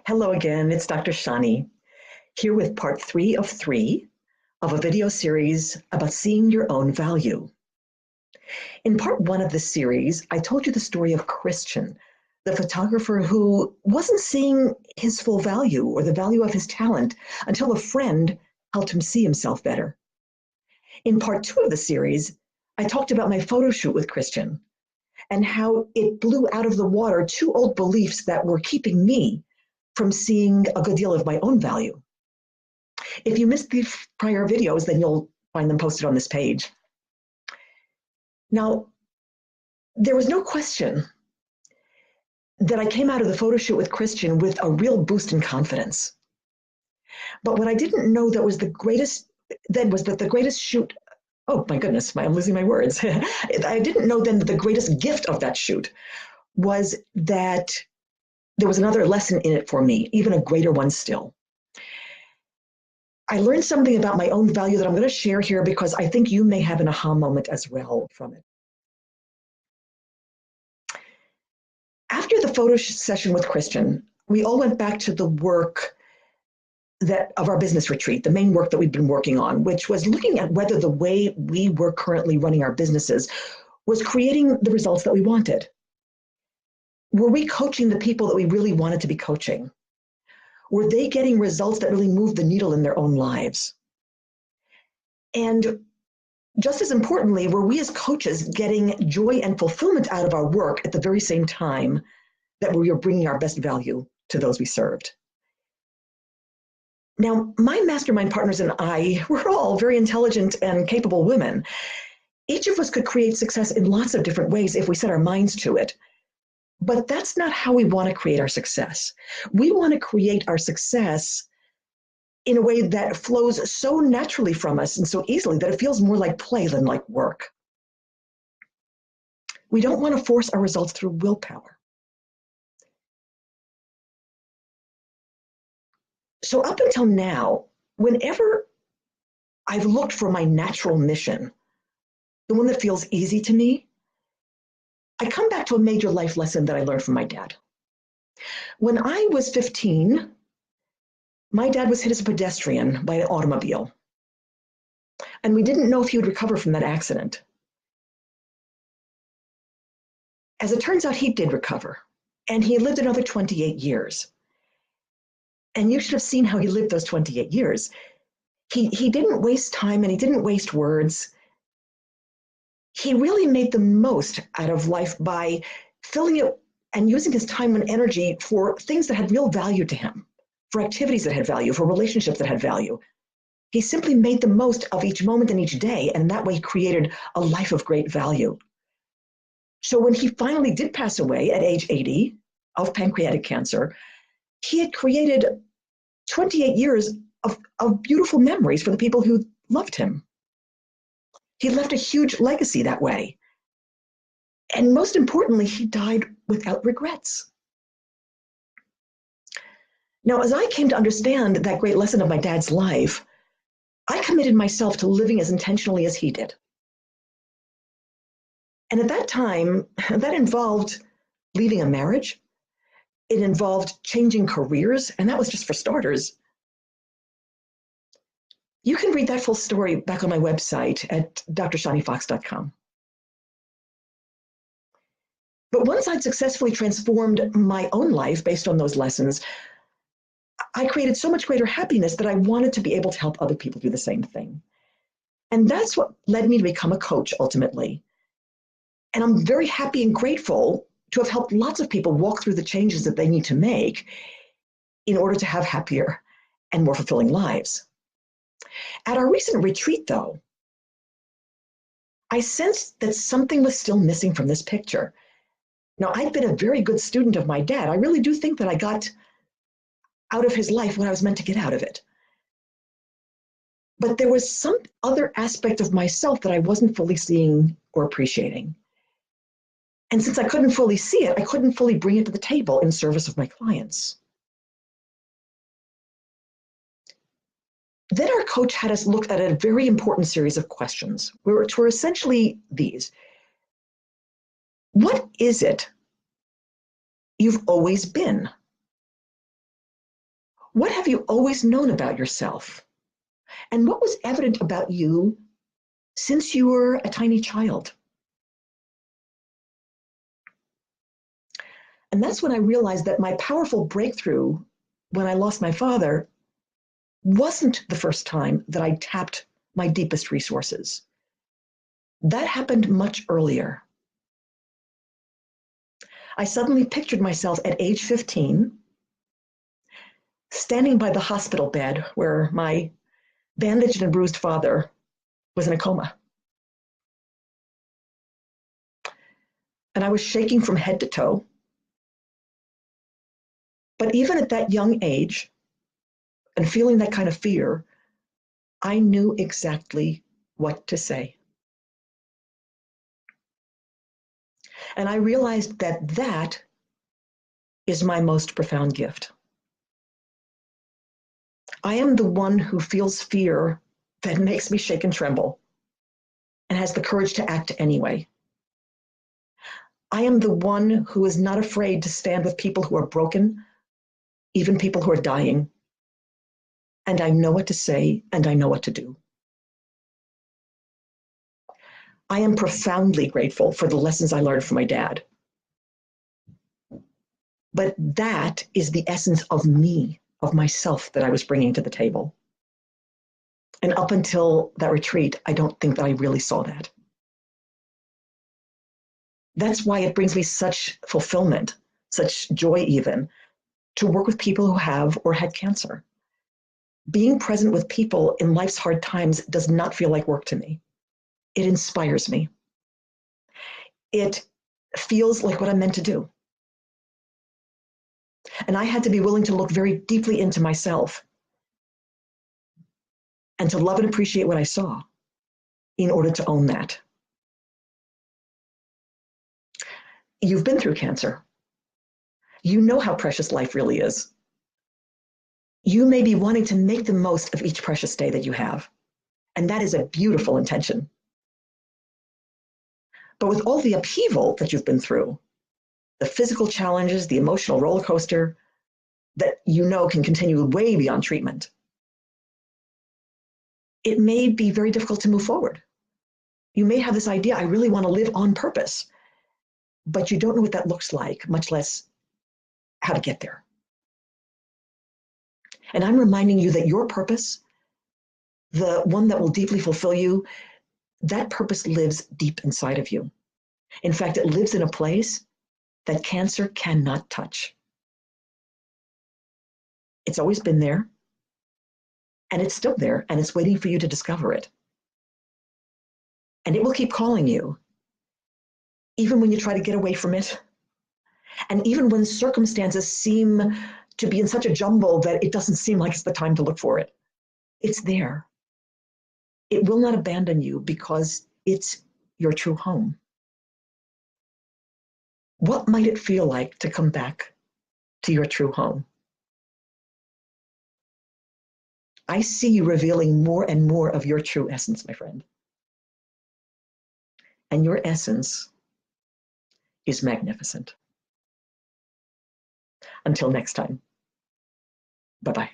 Hello again, it's Dr. Shani, here with part 3 of a video series about seeing your own value. In part 1 of this series, I told you the story of Christian, the photographer who wasn't seeing his full value or the value of his talent until a friend helped him see himself better. In part 2 of the series, I talked about my photo shoot with Christian and how it blew out of the water 2 old beliefs that were keeping me from seeing a good deal of my own value. If you missed the prior videos, then you'll find them posted on this page. Now, there was no question that I came out of the photo shoot with Christian with a real boost in confidence. But what I didn't know that was the greatest then was that the greatest shoot, oh my goodness, I'm losing my words. I didn't know then that the greatest gift of that shoot was that there was another lesson in it for me, even a greater one still. I learned something about my own value that I'm going to share here because I think you may have an aha moment as well from it. After the photo session with Christian, we all went back to the work of our business retreat, the main work that we've been working on, which was looking at whether the way we were currently running our businesses was creating the results that we wanted. Were we coaching the people that we really wanted to be coaching? Were they getting results that really moved the needle in their own lives? And just as importantly, were we as coaches getting joy and fulfillment out of our work at the very same time that we were bringing our best value to those we served? Now, my mastermind partners and I were all very intelligent and capable women. Each of us could create success in lots of different ways if we set our minds to it. But that's not how we want to create our success. We want to create our success in a way that flows so naturally from us and so easily that it feels more like play than like work. We don't want to force our results through willpower. So up until now, whenever I've looked for my natural mission, the one that feels easy to me, I come back to a major life lesson that I learned from my dad. When I was 15, my dad was hit as a pedestrian by an automobile, and we didn't know if he would recover from that accident. As it turns out, he did recover, and he lived another 28 years. And you should have seen how he lived those 28 years. He didn't waste time and he didn't waste words. He really made the most out of life by filling it and using his time and energy for things that had real value to him, for activities that had value, for relationships that had value. He simply made the most of each moment and each day, and that way created a life of great value. So when he finally did pass away at age 80 of pancreatic cancer, he had created 28 years of beautiful memories for the people who loved him. He left a huge legacy that way. And most importantly, he died without regrets. Now, as I came to understand that great lesson of my dad's life, I committed myself to living as intentionally as he did. And at that time, that involved leaving a marriage. It involved changing careers, and that was just for starters. You can read that full story back on my website at drshanifox.com. But once I'd successfully transformed my own life based on those lessons, I created so much greater happiness that I wanted to be able to help other people do the same thing. And that's what led me to become a coach ultimately. And I'm very happy and grateful to have helped lots of people walk through the changes that they need to make in order to have happier and more fulfilling lives. At our recent retreat, though, I sensed that something was still missing from this picture. Now, I'd been a very good student of my dad. I really do think that I got out of his life what I was meant to get out of it. But there was some other aspect of myself that I wasn't fully seeing or appreciating. And since I couldn't fully see it, I couldn't fully bring it to the table in service of my clients. Then our coach had us look at a very important series of questions, which were essentially these. What is it you've always been? What have you always known about yourself? And what was evident about you since you were a tiny child? And that's when I realized that my powerful breakthrough when I lost my father wasn't the first time that I tapped my deepest resources. That happened much earlier. I suddenly pictured myself at age 15, standing by the hospital bed where my bandaged and bruised father was in a coma. And I was shaking from head to toe. But even at that young age, and feeling that kind of fear, I knew exactly what to say. And I realized that that is my most profound gift. I am the one who feels fear that makes me shake and tremble and has the courage to act anyway. I am the one who is not afraid to stand with people who are broken, even people who are dying. And I know what to say and I know what to do. I am profoundly grateful for the lessons I learned from my dad. But that is the essence of me, of myself that I was bringing to the table. And up until that retreat, I don't think that I really saw that. That's why it brings me such fulfillment, such joy even, to work with people who have or had cancer. Being present with people in life's hard times does not feel like work to me. It inspires me. It feels like what I'm meant to do. And I had to be willing to look very deeply into myself and to love and appreciate what I saw in order to own that. You've been through cancer. You know how precious life really is. You may be wanting to make the most of each precious day that you have. And that is a beautiful intention. But with all the upheaval that you've been through, the physical challenges, the emotional roller coaster that you know can continue way beyond treatment, it may be very difficult to move forward. You may have this idea, I really want to live on purpose, but you don't know what that looks like, much less how to get there. And I'm reminding you that your purpose, the one that will deeply fulfill you, that purpose lives deep inside of you. In fact, it lives in a place that cancer cannot touch. It's always been there, and it's still there, and it's waiting for you to discover it. And it will keep calling you, even when you try to get away from it, and even when circumstances seem to be in such a jumble that it doesn't seem like it's the time to look for it. It's there. It will not abandon you because it's your true home. What might it feel like to come back to your true home? I see you revealing more and more of your true essence, my friend. And your essence is magnificent. Until next time, bye-bye.